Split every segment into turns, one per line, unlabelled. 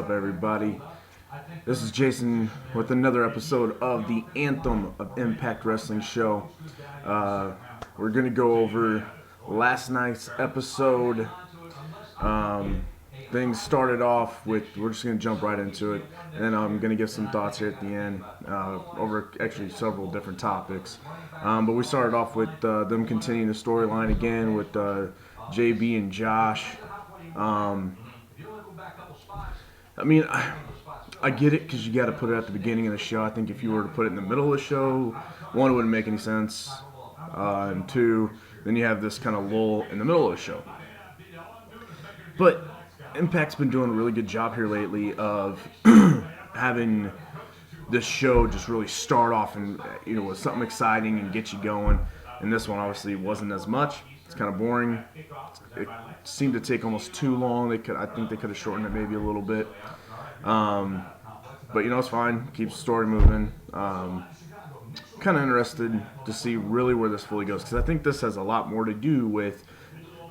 up, everybody? This is Jason with another episode of the Anthem of Impact Wrestling show. We're going to go over last night's episode. Things started off with, we're just going to jump right into it, and then I'm going to give some thoughts here at the end over actually several different topics. But we started off with them continuing the storyline again with JB and Josh. I get it because you got to put it at the beginning of the show. I think if you were to put it in the middle of the show, one, it wouldn't make any sense, and two, then you have this kind of lull in the middle of the show. But Impact's been doing a really good job here lately of having this show just really start off and with something exciting and get you going. And this one obviously wasn't as much. It's kind of boring. It seemed to take almost too long. I think they could have shortened it maybe a little bit. But it's fine. Keeps the story moving. Kind of interested to see really where this fully goes, because I think this has a lot more to do with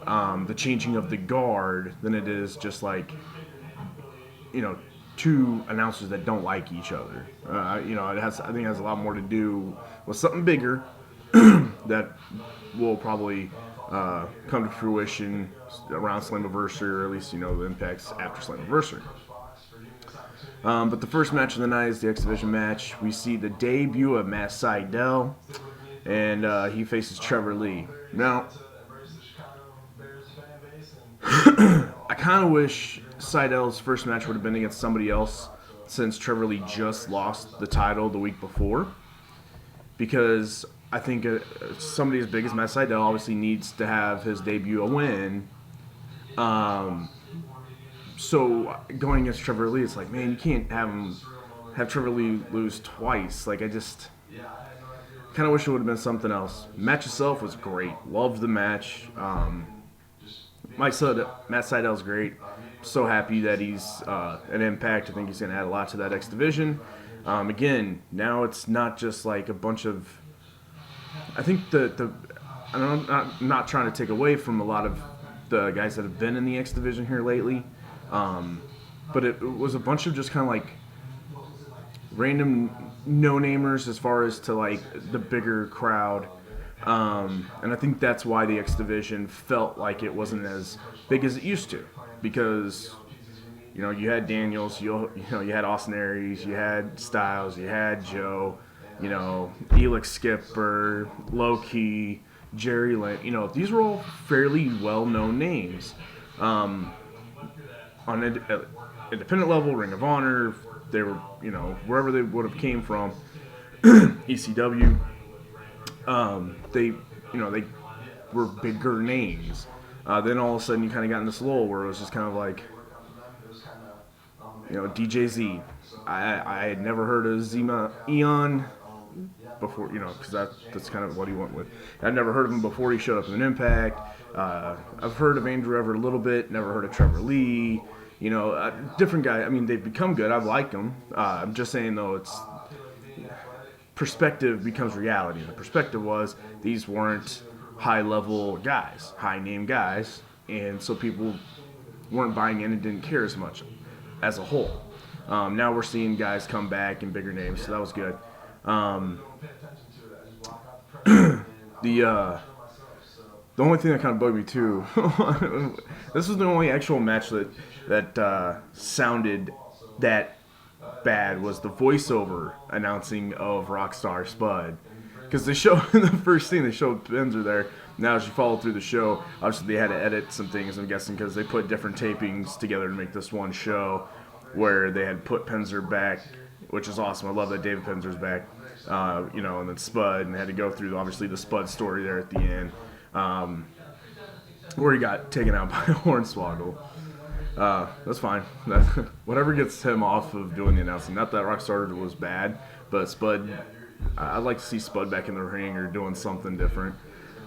the changing of the guard than it is just like two announcers that don't like each other. I think it has a lot more to do with something bigger that will probably come to fruition around Slammiversary, or at least the Impact's after Slammiversary. But the first match of the night is the X Division match. We see the debut of Matt Sydal, and he faces Trevor Lee. Now, I kind of wish Sydal's first match would have been against somebody else, since Trevor Lee just lost the title the week before, because I think somebody as big as Matt Sydal obviously needs to have his debut a win. So going against Trevor Lee, it's like, man, you can't have Trevor Lee lose twice. Like, I just kind of wish it would have been something else. Match itself was great. Loved the match. Matt Sydal's great. So happy that he's at Impact. I think he's going to add a lot to that X Division. Again, now it's not just like a bunch of... I think I'm not trying to take away from a lot of the guys that have been in the X Division here lately, but it was a bunch of just kind of like random no-namers as far as to like the bigger crowd, and I think that's why the X Division felt like it wasn't as big as it used to, because you had Daniels, you had Austin Aries, you had Styles, you had Joe, Elix Skipper, Low Key, Jerry Lynn. These were all fairly well-known names. On an independent level, Ring of Honor, they were, wherever they would have came from, ECW, they were bigger names. Then all of a sudden you kind of got in this lull where it was just kind of like, DJZ. I had never heard of Zema Eon before, because that's kind of what he went with. I'd never heard of him before he showed up in an Impact. I've heard of Andrew Everett a little bit, never heard of Trevor Lee. Different guy. I mean, they've become good. I've liked them. I'm just saying, though, it's perspective becomes reality. The perspective was these weren't high-level guys, high-name guys, and so people weren't buying in and didn't care as much as a whole. Now we're seeing guys come back in bigger names, so that was good. The only thing that kind of bugged me too, this was the only actual match that sounded that bad, was the voiceover announcing of Rockstar Spud. Because they showed the first thing, they showed Penzer there. Now as you follow through the show, obviously they had to edit some things, I'm guessing, because they put different tapings together to make this one show, where they had put Penzer back, which is awesome. I love that David Penzer's back, and then Spud, and they had to go through obviously the Spud story there at the end, where he got taken out by Hornswoggle. That's fine. Whatever gets him off of doing the announcing. Not that Rockstar was bad, but Spud, I'd like to see Spud back in the ring or doing something different.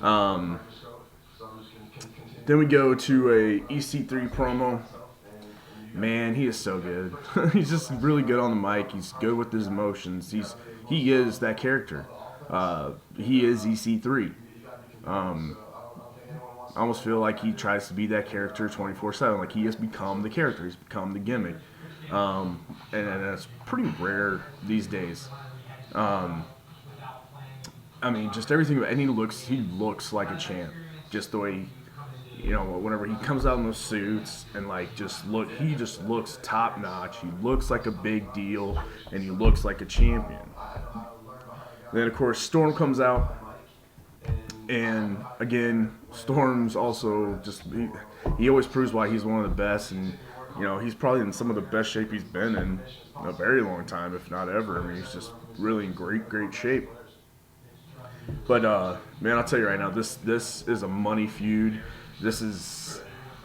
Then we go to a EC3 promo. Man, he is so good. He's just really good on the mic. He's good with his emotions. He is that character. He is EC3. I almost feel like he tries to be that character 24/7. Like, he has become the character. He's become the gimmick. and that's pretty rare these days. Um, I mean, just everything, and he looks like a champ, just the way whenever he comes out in those suits and like he just looks top notch. He looks like a big deal, and he looks like a champion. Then of course Storm comes out, and again Storm's also he always proves why he's one of the best, and he's probably in some of the best shape he's been in a very long time, if not ever. I mean, he's just really in great shape. But man, I'll tell you right now, this is a money feud.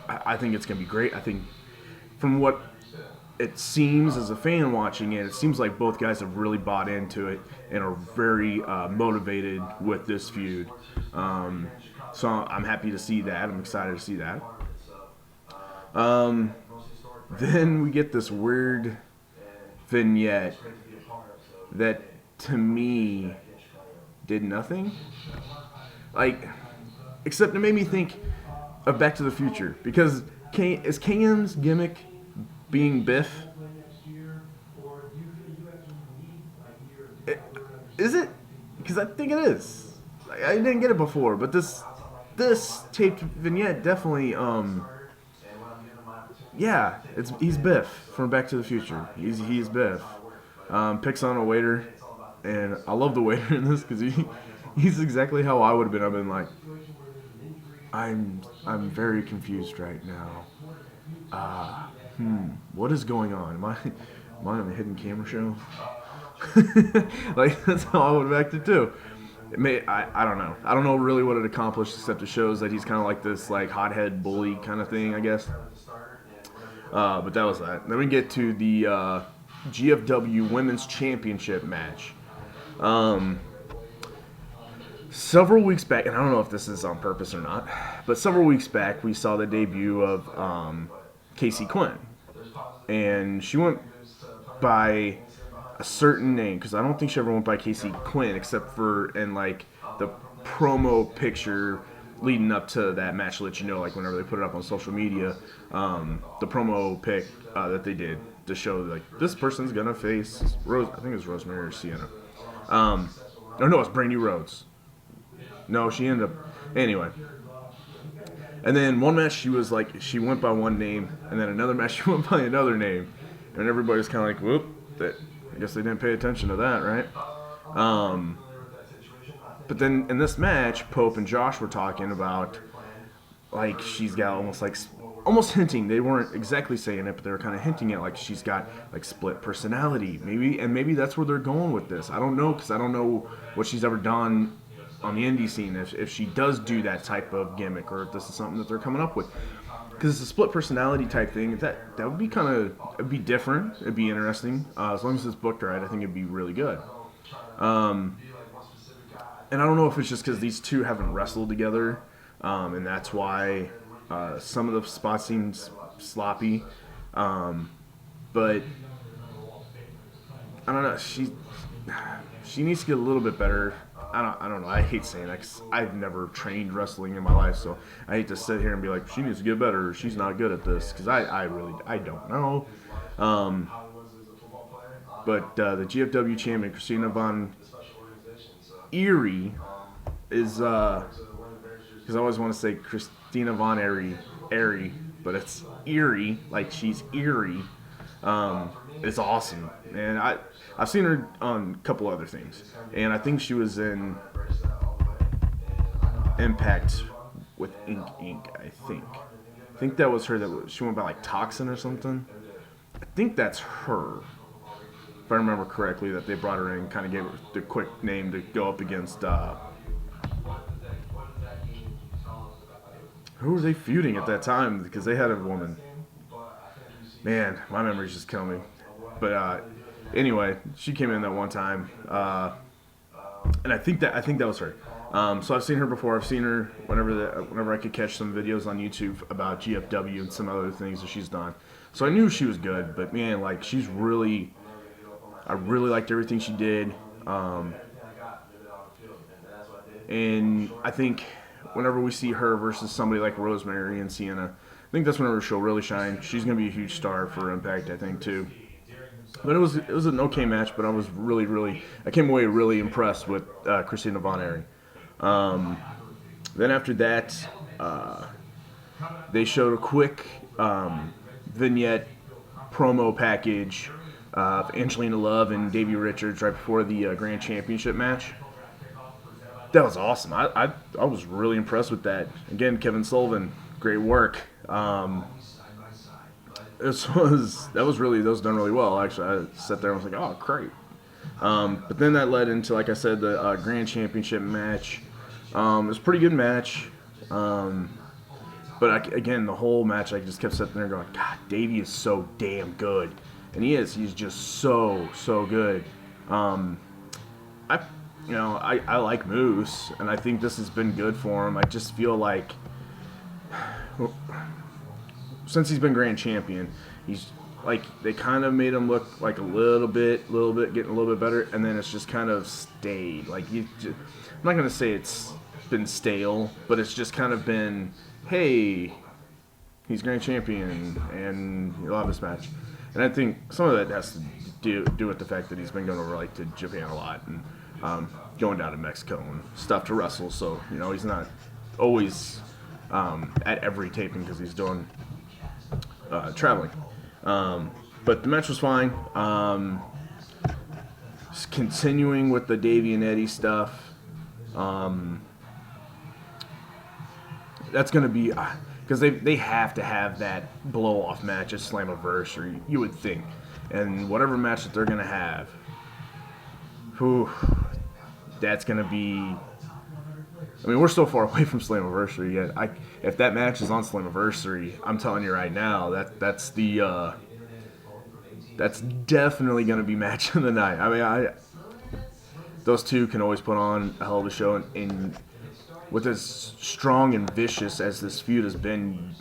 I think it's gonna be great. I think from what it seems as a fan watching it, it seems like both guys have really bought into it and are very motivated with this feud. So I'm happy to see that. I'm excited to see that. Then we get this weird vignette that to me did nothing. Like, except it made me think of Back to the Future, because is Kane's gimmick being Biff? Is it? Because I think it is. I didn't get it before, but this taped vignette definitely yeah, he's Biff from Back to the Future. He's Biff. Picks on a waiter, and I love the waiter in this because he's exactly how I would have been. I've been like, I'm very confused right now. What is going on? Am I on a hidden camera show? Like, that's how I would have acted too. I don't know. I don't know really what it accomplished, except it shows that he's kind of like this like hothead bully kind of thing, I guess. But that was that. Then we get to the GFW Women's Championship match. Several weeks back, and I don't know if this is on purpose or not, but several weeks back we saw the debut of Casey Quinn, and she went by a certain name, because I don't think she ever went by Casey Quinn except for in like the promo picture leading up to that match, to let you know, like whenever they put it up on social media, the promo pic that they did to show like this person's gonna face Rose. I think it was Rosemary or Sienna. Or no, it's Brandy Rhodes. No, she ended up anyway. And then one match she went by one name, and then another match she went by another name, and everybody's kind of like, whoop, I guess they didn't pay attention to that, right? But then in this match, Pope and Josh were talking about like she's got almost hinting. They weren't exactly saying it, but they were kind of hinting at like she's got like split personality, maybe that's where they're going with this. I don't know, because I don't know what she's ever done on the indie scene, if she does do that type of gimmick, or if this is something that they're coming up with. Because it's a split personality type thing. That would be it'd be different. It'd be interesting. As long as it's booked right, I think it'd be really good. And I don't know if it's just because these two haven't wrestled together, and that's why some of the spots seem sloppy. But I don't know. She needs to get a little bit better. I don't know. I hate saying that because I've never trained wrestling in my life, so I hate to sit here and be like, she needs to get better, or she's not good at this, because I don't know. But the GFW champion, Christina Von Eerie, is because I always want to say Christina Von Eerie, but it's Eerie, like she's eerie. It's awesome, and I've seen her on a couple other things, and I think she was in Impact with Ink Inc. I think that was her. She went by like Toxin or something. I think that's her, if I remember correctly. That they brought her in, kind of gave her the quick name to go up against. Who were they feuding at that time? Because they had a woman. Man, my memory's just killing me. But anyway, she came in that one time, and I think that was her. So I've seen her before. I've seen her whenever I could catch some videos on YouTube about GFW and some other things that she's done. So I knew she was good. But man, like I really liked everything she did. And I think whenever we see her versus somebody like Rosemary and Sienna, I think that's whenever she'll really shine. She's going to be a huge star for Impact, I think, too. But it was an okay match. But I was I came away really impressed with Christina Von Erich. Um, then after that, uh, they showed a quick vignette promo package of Angelina Love and Davey Richards right before the Grand Championship match. That was awesome. I was really impressed with that. Again, Kevin Sullivan, great work. That was done really well. Actually, I sat there and was like, oh, great. But then that led into, like I said, the Grand Championship match. It was a pretty good match. But again, the whole match, I just kept sitting there going, God, Davey is so damn good. And he is. He's just so good. I, I like Moose, and I think this has been good for him. I just feel like since he's been grand champion, he's like they kind of made him look like a little bit, getting a little bit better, and then it's just kind of stayed. I'm not gonna say it's been stale, but it's just kind of been, hey, he's grand champion, and he'll have this match. And I think some of that has to do with the fact that he's been going over to Japan a lot and going down to Mexico and stuff to wrestle. So he's not always at every taping because he's doing traveling. But the match was fine. Just continuing with the Davey and Eddie stuff. That's going to be because they have to have that blow off match at Slammiversary, you would think, and whatever match that they're going to have, that's going to be. I mean, we're so far away from Slammiversary yet. If that match is on Slammiversary, I'm telling you right now that's definitely going to be match of the night. I mean, those two can always put on a hell of a show, and with as strong and vicious as this feud has been,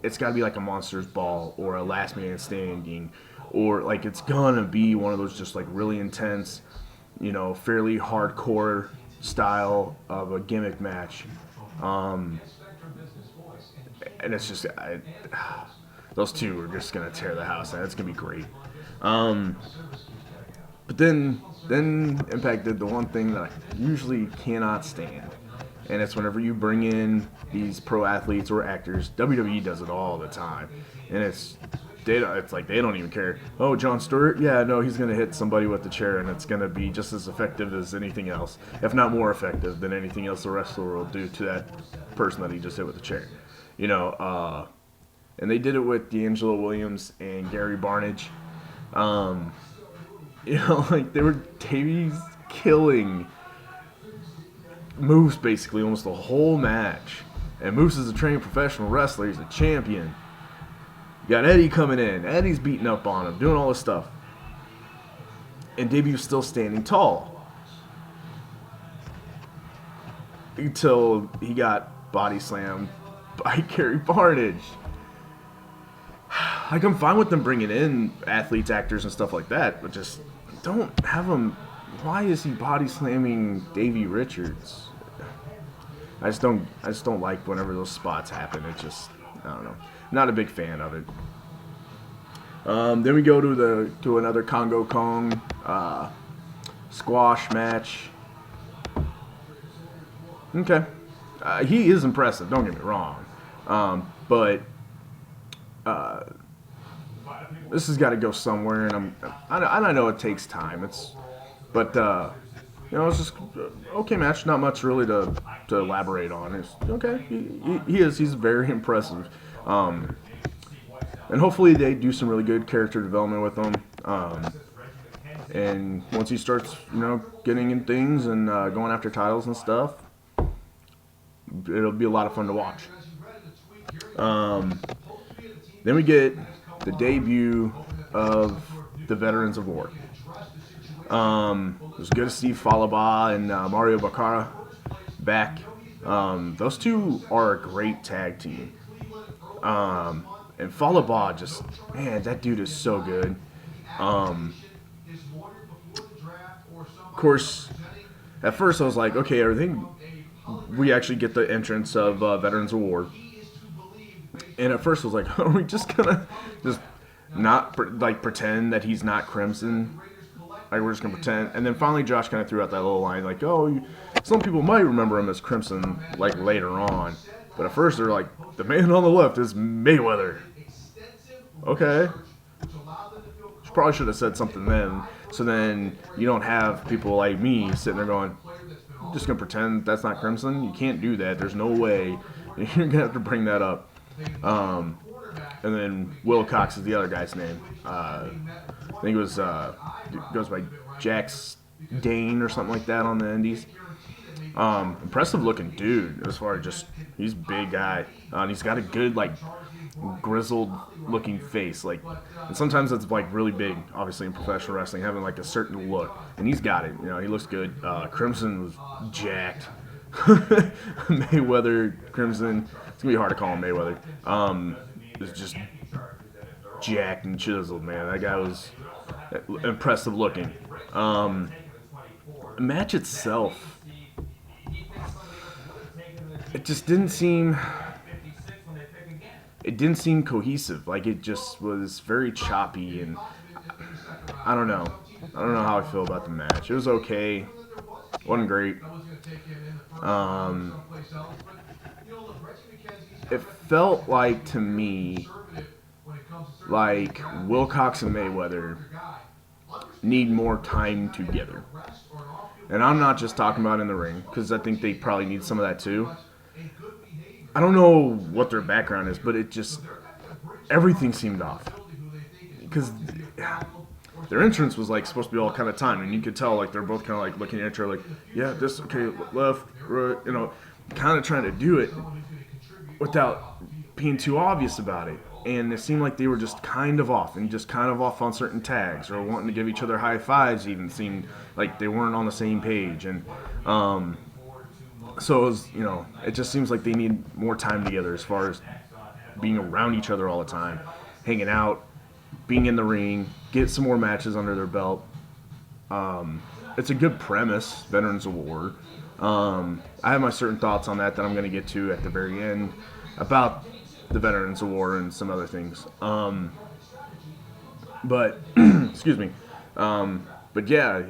it's got to be like a Monsters Ball or a Last Man Standing, or it's gonna be one of those just really intense, fairly hardcore style of a gimmick match. And it's just those two are just gonna tear the house down. It's gonna be great. But then Impact did the one thing that I usually cannot stand. And it's whenever you bring in these pro athletes or actors, WWE does it all the time, and it's like they don't even care. Oh, Jon Stewart, yeah, no, he's gonna hit somebody with the chair, and it's gonna be just as effective as anything else, if not more effective than anything else the wrestler will do to that person that he just hit with the chair. And they did it with D'Angelo Williams and Gary Barnage. They were Davies killing Moose basically almost the whole match. And Moose is a trained professional wrestler. He's a champion. You got Eddie coming in. Eddie's beating up on him, doing all this stuff. And Davey was still standing tall. Until he got body slammed by Gary Barnage. I'm fine with them bringing in athletes, actors, and stuff like that, but just don't have them. Why is he body slamming Davey Richards? I just don't like whenever those spots happen. It just, I don't know. Not a big fan of it. Then we go to another Congo Kong squash match. Okay, he is impressive. Don't get me wrong, but this has got to go somewhere, and I know it takes time. But it's just okay match. Not much really to elaborate on. It's okay. He's very impressive. And hopefully they do some really good character development with him. And once he starts, getting in things and going after titles and stuff, it'll be a lot of fun to watch. Then we get the debut of the Veterans of War. It was good to see Falaba and Mario Baccara back. Those two are a great tag team. And Falaba just, man, that dude is so good. Of course, at first I was like, okay, everything. We actually get the entrance of Veterans of War. And at first I was like, are we just gonna just not like pretend that he's not Crimson. Like we're just gonna pretend. And then finally, Josh kind of threw out that little line like, "Oh, some people might remember him as Crimson like later on, but at first they're like, the man on the left is Mayweather." Okay, probably should have said something then. So then you don't have people like me sitting there going, just gonna pretend that's not Crimson. You can't do that. There's no way. You're gonna have to bring that up. Um, and then Will Cox is the other guy's name. I think it was goes by Jax Dane or something like that on the Indies. Impressive looking dude as far as just he's a big guy. And he's got a good like grizzled looking face, like, and sometimes that's like really big obviously in professional wrestling, having like a certain look, and he's got it. He looks good. Crimson was jacked. Mayweather, Crimson, it's gonna be hard to call him Mayweather. Is just jacked and chiseled, man. That guy was impressive looking. The match itself, it just didn't seem cohesive. Like it just was very choppy, and I don't know. I don't know how I feel about the match. It was okay. Wasn't great. It felt like to me like Wilcox and Mayweather need more time together. And I'm not just talking about in the ring, because I think they probably need some of that too. I don't know what their background is, but it just everything seemed off. Because their entrance was like supposed to be all kind of timed, and you could tell like they're both kind of like looking at each other like, yeah, this okay, left, right, kind of trying to do it without being too obvious about it. And it seemed like they were just kind of off, and just kind of off on certain tags, or wanting to give each other high fives. Even seemed like they weren't on the same page, and so it was, it just seems like they need more time together as far as being around each other all the time, hanging out, being in the ring, get some more matches under their belt. It's a good premise, Veterans of War. I have my certain thoughts on that I'm going to get to at the very end about the Veterans of War and some other things. But, excuse me. But yeah,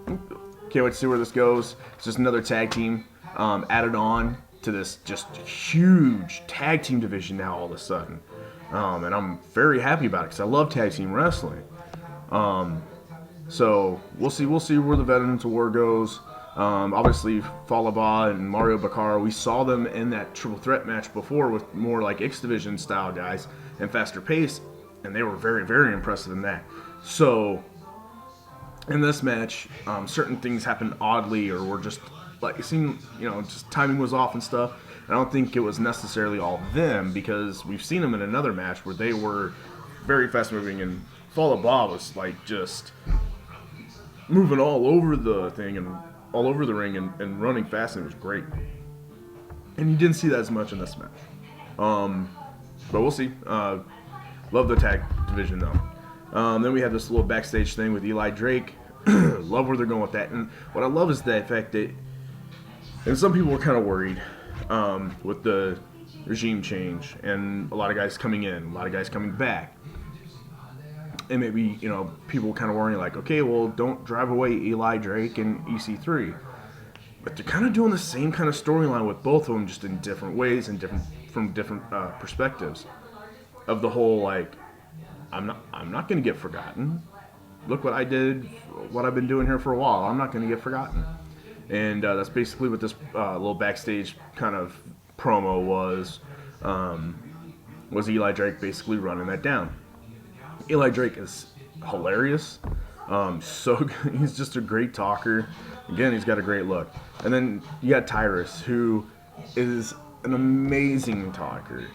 can't wait to see where this goes. It's just another tag team added on to this just huge tag team division now all of a sudden. And I'm very happy about it because I love tag team wrestling. So we'll see where the Veterans of War goes. Obviously, Falaba and Mario Baccara, we saw them in that triple threat match before with more like X Division style guys and faster pace, and they were very, very impressive in that. So in this match, certain things happened oddly, or were just like it seemed, just timing was off and stuff. I don't think it was necessarily all them, because we've seen them in another match where they were very fast moving, and Falaba was like just moving all over the thing and all over the ring and running fast, and it was great. And you didn't see that as much in this match. But we'll see. Love the tag division though. Then we have this little backstage thing with Eli Drake. Love where they're going with that. And what I love is the fact that, and some people were kind of worried with the regime change and a lot of guys coming in, a lot of guys coming back. And maybe, people kind of worrying like, okay, well, don't drive away Eli Drake and EC3. But they're kind of doing the same kind of storyline with both of them, just in different ways and from different perspectives. Of the whole, like, I'm not going to get forgotten. Look what I did, what I've been doing here for a while. I'm not going to get forgotten. And that's basically what this little backstage kind of promo was Eli Drake basically running that down. Eli Drake is hilarious. So good. He's just a great talker. Again, he's got a great look. And then you got Tyrus, who is an amazing talker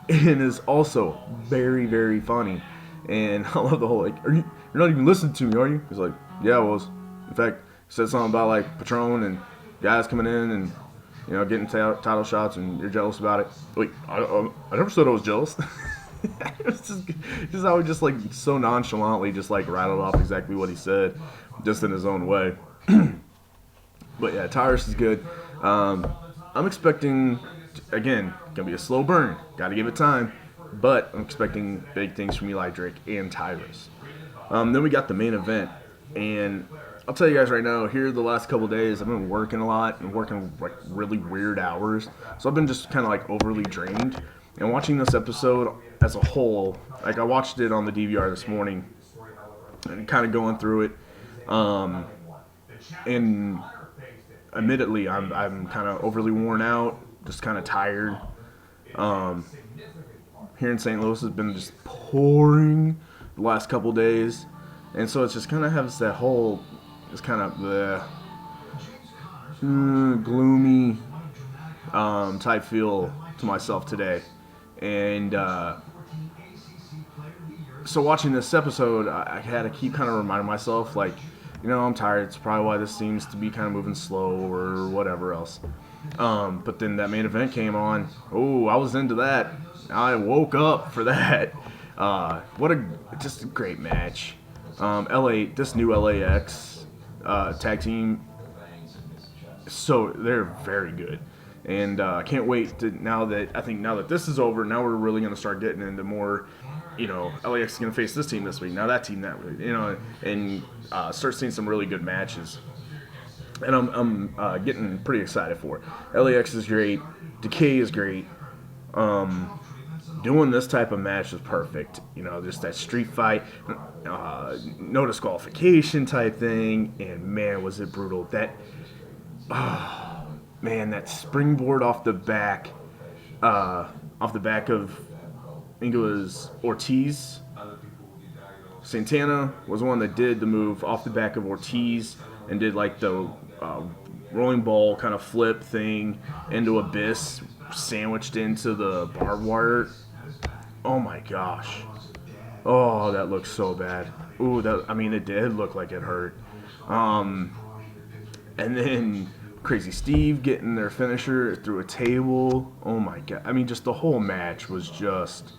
and is also very, very funny. And I love the whole, like, you're not even listening to me, are you? He's like, yeah, I was. In fact, he said something about, like, Patron and guys coming in and, getting title shots, and you're jealous about it. Wait, I never said I was jealous. It's just how he just like so nonchalantly just like rattled off exactly what he said, just in his own way. But yeah, Tyrus is good. I'm expecting, again, gonna be a slow burn. Got to give it time. but I'm expecting big things from Eli Drake and Tyrus. Then we got the main event, and I'll tell you guys right now, here the last couple of days, I've been working a lot and working like really weird hours, so I've been just kind of like overly drained. And watching this episode as a whole, like I watched it on the DVR this morning, and kind of going through it, and admittedly, I'm kind of overly worn out, just kind of tired. Here in St. Louis has been just pouring the last couple days, and so it's just kind of has that whole, it's kind of the gloomy type feel to myself today, and so watching this episode, I had to keep kind of reminding myself, like, I'm tired. It's probably why this seems to be kind of moving slow or whatever else. But then that main event came on. Oh, I was into that. I woke up for that. Just a great match. This new LAX tag team, so they're very good. And I can't wait to now that this is over, now we're really going to start getting into more. LAX is going to face this team this week. Now that team that week, and start seeing some really good matches. And I'm getting pretty excited for it. LAX is great. Decay is great. Doing this type of match is perfect. Just that street fight, no disqualification type thing. And man, was it brutal. That springboard off the back of, I think it was Ortiz. Santana was the one that did the move off the back of Ortiz and did like the rolling ball kind of flip thing into Abyss, sandwiched into the barbed wire. Oh my gosh. Oh, that looked so bad. Ooh, it did look like it hurt. And then Crazy Steve getting their finisher through a table. Oh my god. Just the whole match was just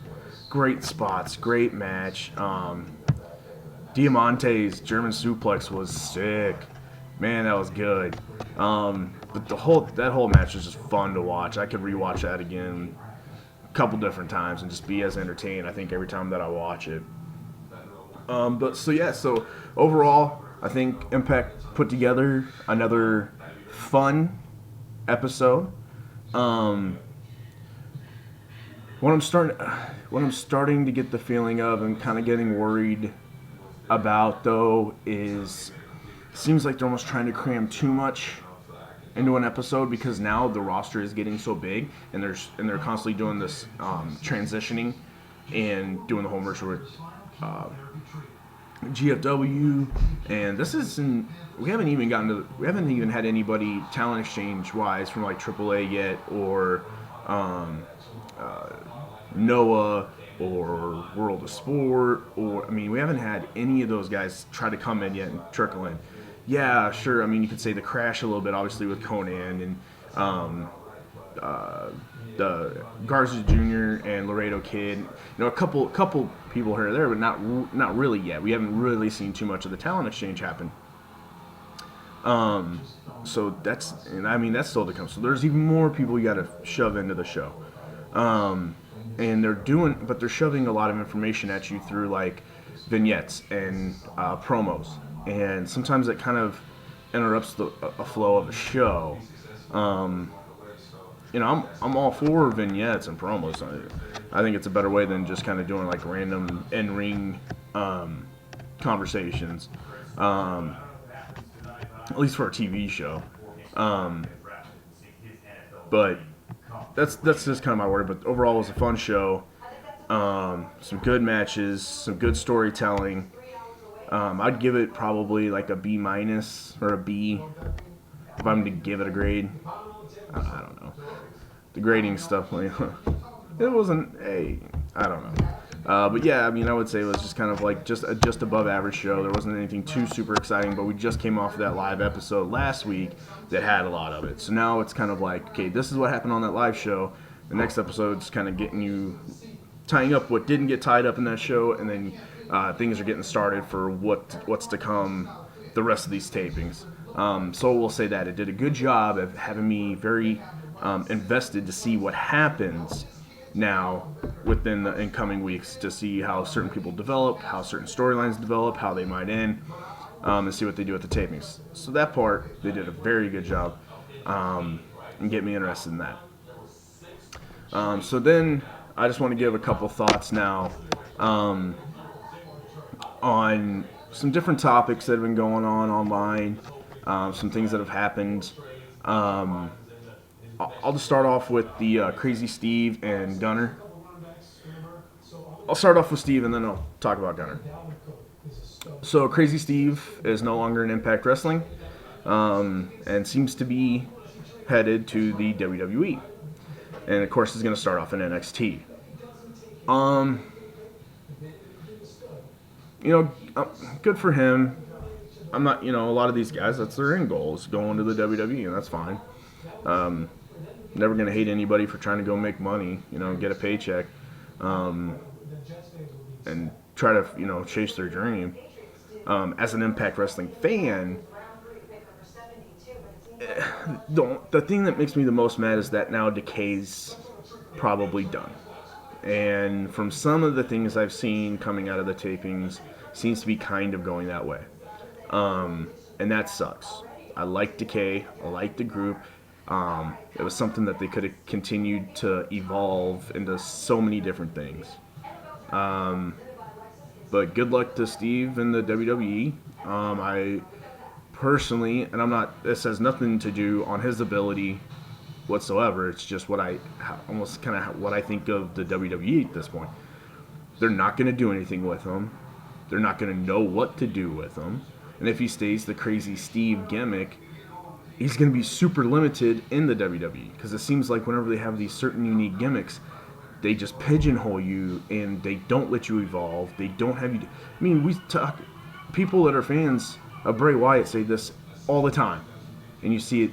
great spots, great match. Diamante's German suplex was sick. Man, that was good. But that whole match was just fun to watch. I could rewatch that again a couple different times and just be as entertained, I think, every time that I watch it. So overall, I think Impact put together another fun episode. What I'm starting to get the feeling of and kind of getting worried about, though, is it seems like they're almost trying to cram too much into an episode, because now the roster is getting so big, and they're constantly doing this transitioning and doing the whole merger with GFW, and we haven't even had anybody talent exchange wise from like AAA yet, or Noah or World of Sport, or we haven't had any of those guys try to come in yet and trickle in. Yeah, sure. You could say the Crash a little bit, obviously, with Conan and the Garza Jr. and Laredo Kid. A couple people here or there, but not really yet. We haven't really seen too much of the talent exchange happen. So that's still to come. So there's even more people you got to shove into the show. And they're shoving a lot of information at you through like vignettes and promos, and sometimes it kind of interrupts a flow of a show. I'm all for vignettes and promos. I think it's a better way than just kind of doing like random in-ring conversations, at least for a TV show. But that's just kind of my word. But overall, it was a fun show. Some good matches, some good storytelling. I'd give it probably like a B- or a B if I'm to give it a grade. I don't know. The grading stuff, like, it wasn't I don't know. But yeah, I would say it was just kind of like just above average show. There wasn't anything too super exciting, but we just came off of that live episode last week that had a lot of it. So now it's kind of like, okay, this is what happened on that live show. The next episode's kind of tying up what didn't get tied up in that show, and then things are getting started for what's to come the rest of these tapings. So we'll say that it did a good job of having me very invested to see what happens now within the incoming weeks to see how certain people develop, how certain storylines develop, how they might end, and see what they do at the tapings. So that part, they did a very good job, and get me interested in that. So then I just want to give a couple thoughts now on some different topics that have been going on online, some things that have happened. I'll just start off with the Crazy Steve and Gunner. I'll start off with Steve and then I'll talk about Gunner. So Crazy Steve is no longer in Impact Wrestling, and seems to be headed to the WWE. And of course, he's going to start off in NXT. Good for him. I'm not, a lot of these guys, that's their end goal, is going to the WWE, and that's fine. Never going to hate anybody for trying to go make money, get a paycheck, and try to, chase their dream. As an Impact Wrestling fan, the thing that makes me the most mad is that now Decay's probably done. And from some of the things I've seen coming out of the tapings, seems to be kind of going that way. And that sucks. I like Decay. I like the group. It was something that they could have continued to evolve into so many different things. But good luck to Steve in the WWE. I personally, and this has nothing to do on his ability whatsoever. It's just what I think of the WWE at this point. They're not going to do anything with him. They're not going to know what to do with him. And if he stays the Crazy Steve gimmick, he's going to be super limited in the WWE. Because it seems like whenever they have these certain unique gimmicks, they just pigeonhole you and they don't let you evolve. They don't have you. People that are fans of Bray Wyatt say this all the time. And you see it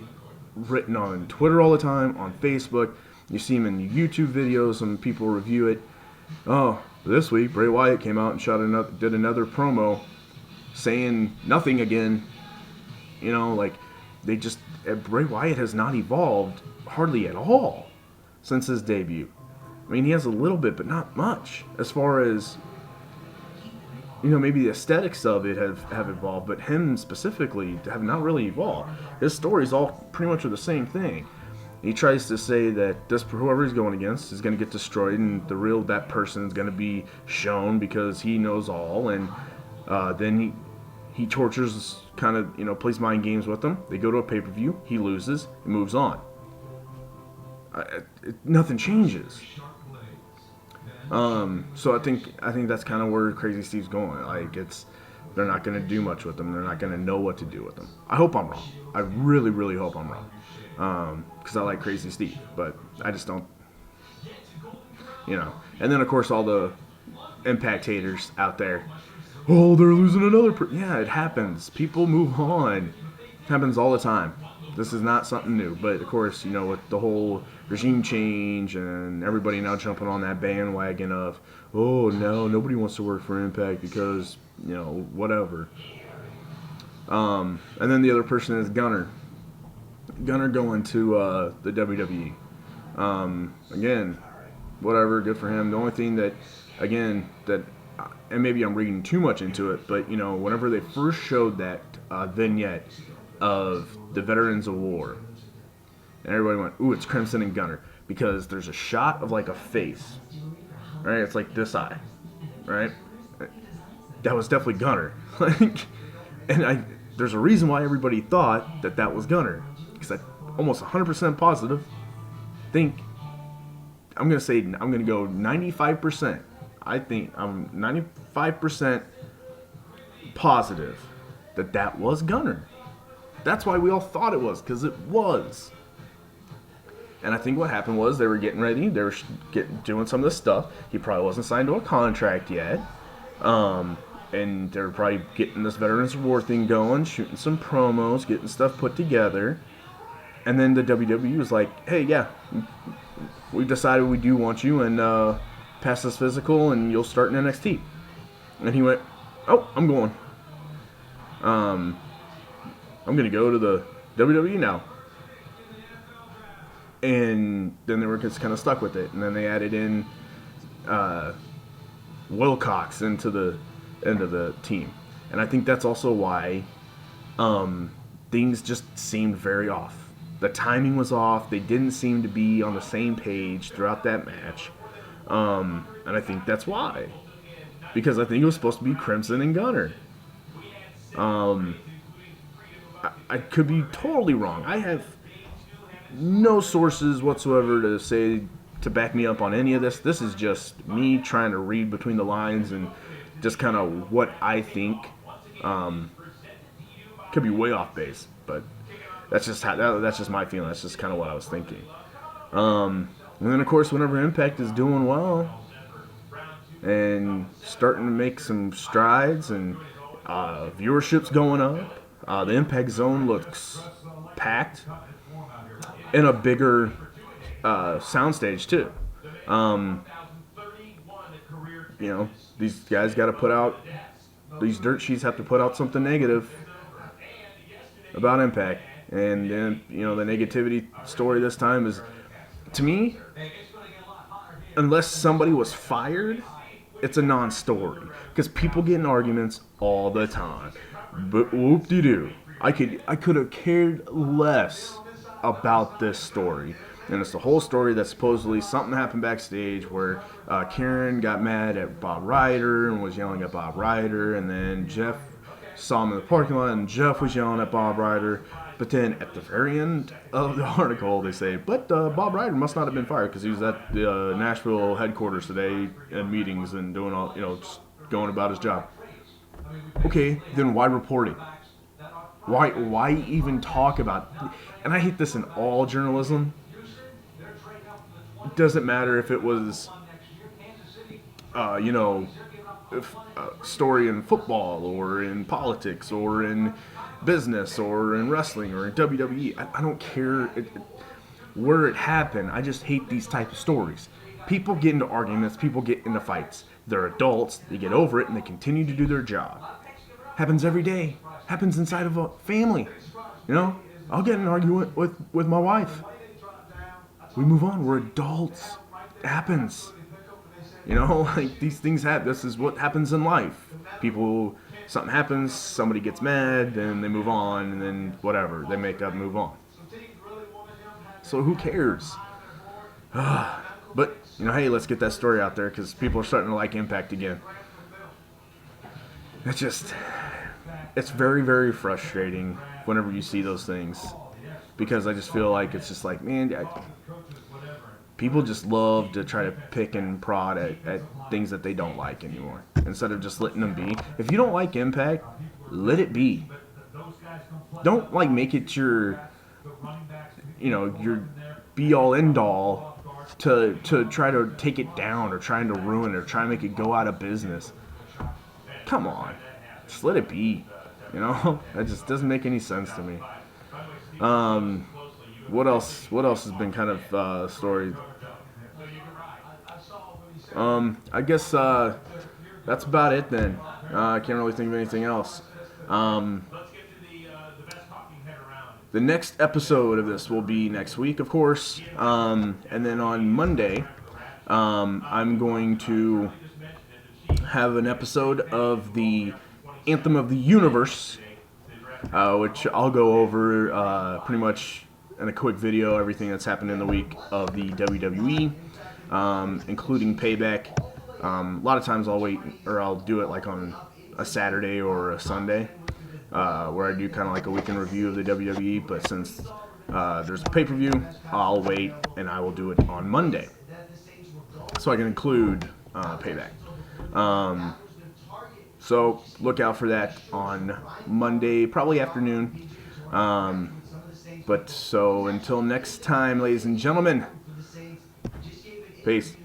written on Twitter all the time, on Facebook. You see him in the YouTube videos and people review it. Oh, this week Bray Wyatt came out and did another promo saying nothing again. Bray Wyatt has not evolved hardly at all since his debut. He has a little bit, but not much as far as, maybe the aesthetics of it have evolved, but him specifically have not really evolved. His stories all pretty much are the same thing. He tries to say that whoever he's going against is going to get destroyed, and that person is going to be shown because he knows all, and then he tortures, plays mind games with them. They go to a pay-per-view, he loses, he moves on. Nothing changes. So I think that's kind of where Crazy Steve's going. They're not going to do much with them. They're not going to know what to do with them. I hope I'm wrong. I really, really hope I'm wrong. Because I like Crazy Steve, but I just don't. And then of course all the Impact haters out there. Oh, they're losing another. Yeah, it happens. People move on. It happens all the time. This is not something new, but of course, with the whole regime change and everybody now jumping on that bandwagon of, oh no, nobody wants to work for Impact because, whatever. And then the other person is Gunner. Gunner going to the WWE. Again, whatever, good for him. The only thing that, and maybe I'm reading too much into it, but whenever they first showed that vignette of the Veterans of War, and everybody went, ooh, it's Crimson and Gunner, because there's a shot of a face, right? It's like this eye, right? That was definitely Gunner. There's a reason why everybody thought that was Gunner, because I almost 100% positive I'm going to go 95%. I think I'm 95% positive that was Gunner. That's why we all thought it was, because it was. And I think what happened was they were getting ready. They were doing some of this stuff. He probably wasn't signed to a contract yet. And they were probably getting this Veterans of War thing going, shooting some promos, getting stuff put together. And then the WWE was like, hey, yeah, we decided we do want you, and pass this physical, and you'll start in NXT. And he went, oh, I'm going. I'm going to go to the WWE now. and then they were just kind of stuck with it. And then they added in Wilcox into the team, and I think that's also why things just seemed very off. The timing was off. They didn't seem to be on the same page throughout that match, and I think that's why. Because I think it was supposed to be Crimson and Gunner. I could be totally wrong. I have no sources whatsoever to back me up on any of this. This is just me trying to read between the lines and just kind of what I think. Could be way off base, but that's just my feeling. That's just kind of what I was thinking. And then of course, whenever Impact is doing well and starting to make some strides and viewership's going up, the Impact Zone looks packed in a bigger soundstage too. These guys got to put out, these dirt sheets have to put out something negative about Impact. And then, the negativity story this time is, to me, unless somebody was fired, it's a non-story. Because people get in arguments all the time. But whoop-de-doo. I could have cared less about this story. And it's the whole story that supposedly something happened backstage where Karen got mad at Bob Ryder and was yelling at Bob Ryder, and then Jeff saw him in the parking lot and Jeff was yelling at Bob Ryder. But then at the very end of the article, they say, but Bob Ryder must not have been fired because he was at the Nashville headquarters today in meetings and doing all, just going about his job. Okay, then why report it? Why even talk about it? And I hate this in all journalism. It doesn't matter if it was, story in football or in politics or in business or in wrestling or in WWE. I don't care where it happened. I just hate these type of stories. People get into arguments. People get into fights. They're adults. They get over it and they continue to do their job. Happens every day. Happens inside of a family. I'll get in an argument with my wife. We move on. We're adults. It happens. These things happen. This is what happens in life. Something happens, somebody gets mad, then they move on, and then whatever. They make up and move on. So who cares? But, hey, let's get that story out there because people are starting to like Impact again. It's very, very frustrating whenever you see those things because I just feel like it's just like, man, people just love to try to pick and prod at things that they don't like anymore instead of just letting them be. If you don't like Impact, let it be. Don't make it your be all end all to try to take it down or trying to ruin it or try to make it go out of business. Come on, just let it be. That just doesn't make any sense to me. What else has been kind of story? I guess that's about it then. I can't really think of anything else. The next episode of this will be next week, of course. And then on Monday, I'm going to have an episode of the Anthem of the Universe, which I'll go over pretty much in a quick video, everything that's happened in the week of the WWE, including Payback. A lot of times I'll do it like on a Saturday or a Sunday, where I do kind of like a weekend review of the WWE, but since there's a pay-per-view, I'll wait and I will do it on Monday, so I can include Payback. So look out for that on Monday, probably afternoon. But so until next time, ladies and gentlemen, peace.